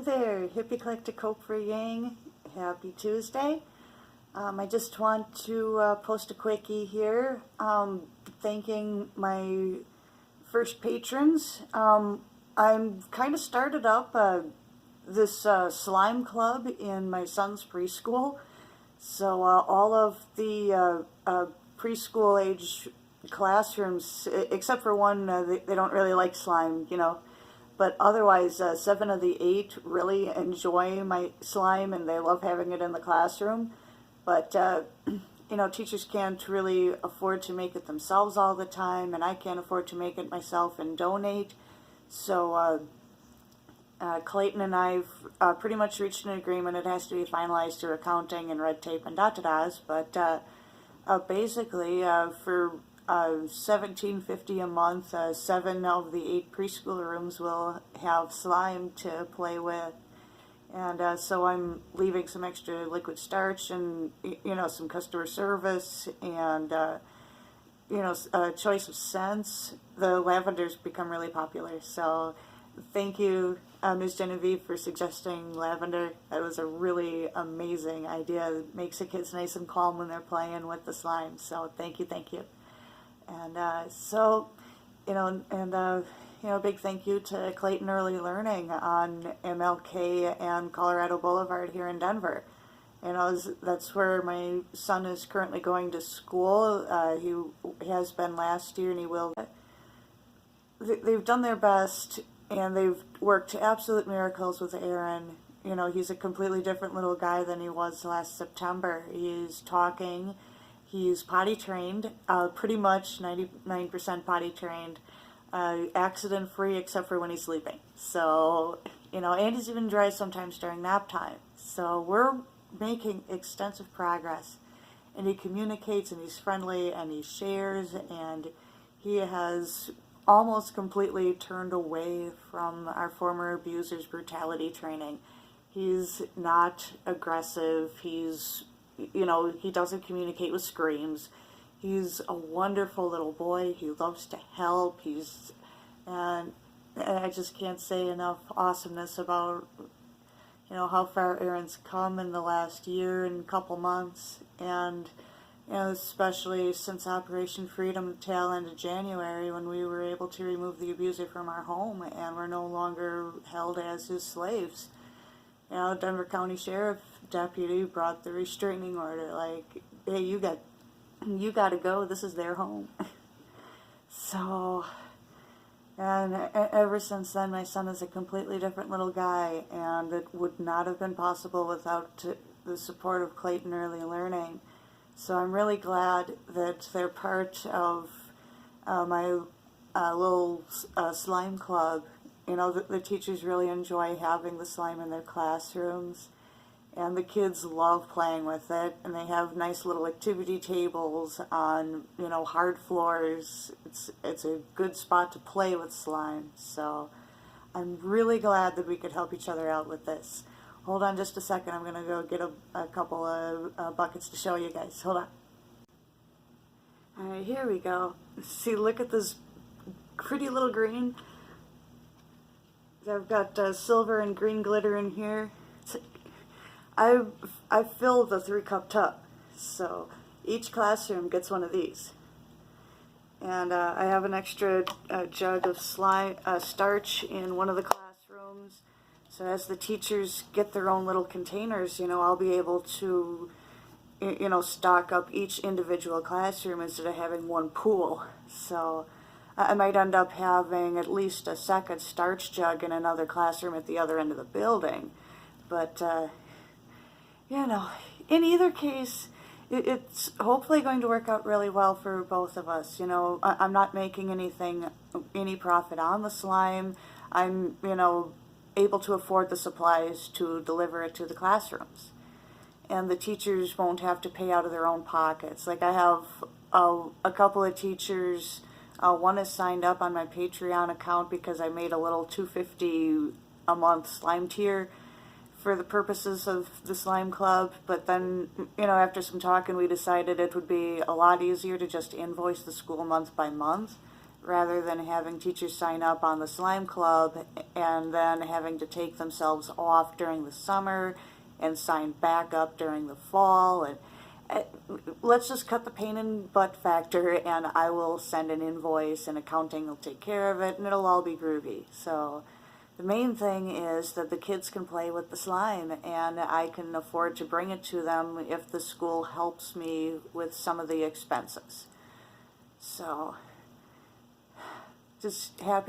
there, Hippie Collective Cope for Yang. Happy Tuesday. I just want to post a quickie here thanking my first patrons. I'm kind of started up this slime club in my son's preschool. So all of the preschool age classrooms, except for one, they don't really like slime, you know. But otherwise, 7 of the 8 really enjoy my slime and they love having it in the classroom. But, you know, teachers can't really afford to make it themselves all the time, and I can't afford to make it myself and donate. So Clayton and I've pretty much reached an agreement. It has to be finalized through accounting and red tape and da-da-das. But basically, for $17.50 a month, 7 of the 8 preschool rooms will have slime to play with, and so I'm leaving some extra liquid starch and some customer service and a choice of scents. The lavender's become really popular, so thank you, Ms. Genevieve, for suggesting lavender. That was a really amazing idea. It makes the kids nice and calm when they're playing with the slime. So thank you, thank you. And big thank you to Clayton Early Learning on MLK and Colorado Boulevard here in Denver. That's where my son is currently going to school. He has been last year, and he will. They've done their best, and they've worked absolute miracles with Aaron. You know, he's a completely different little guy than he was last September. He's talking. He's potty trained, pretty much 99% potty trained, accident-free except for when he's sleeping. So, and he's even dry sometimes during nap time. So we're making extensive progress. And he communicates, and he's friendly, and he shares, and he has almost completely turned away from our former abuser's brutality training. He's not aggressive. He doesn't communicate with screams. He's a wonderful little boy. He loves to help. And I just can't say enough awesomeness about, how far Aaron's come in the last year and couple months. And, especially since Operation Freedom at the tail end of January, when we were able to remove the abuser from our home and we're no longer held as his slaves. Denver County Sheriff Deputy brought the restraining order, like, hey, you got to go, this is their home. So, and ever since then, my son is a completely different little guy, and it would not have been possible without the support of Clayton Early Learning. So I'm really glad that they're part of my little slime club. The teachers really enjoy having the slime in their classrooms, and the kids love playing with it, and they have nice little activity tables on, hard floors. It's a good spot to play with slime, so I'm really glad that we could help each other out with this. Hold on just a second, I'm going to go get a couple of buckets to show you guys. Hold on. Alright, here we go. See, look at this pretty little green. I've got silver and green glitter in here. I filled the 3-cup tub, so each classroom gets one of these. And I have an extra jug of starch in one of the classrooms. So as the teachers get their own little containers, I'll be able to, stock up each individual classroom instead of having one pool. So I might end up having at least a second starch jug in another classroom at the other end of the building. But, in either case, it's hopefully going to work out really well for both of us. I'm not making any profit on the slime. I'm, able to afford the supplies to deliver it to the classrooms. And the teachers won't have to pay out of their own pockets. Like, I have a couple of teachers. One is signed up on my Patreon account because I made a little $2.50 a month slime tier for the purposes of the slime club. But then, after some talking, we decided it would be a lot easier to just invoice the school month by month rather than having teachers sign up on the slime club and then having to take themselves off during the summer and sign back up during the fall. And let's just cut the pain in butt factor, and I will send an invoice and accounting will take care of it, and it'll all be groovy. So the main thing is that the kids can play with the slime, and I can afford to bring it to them if the school helps me with some of the expenses. So just happy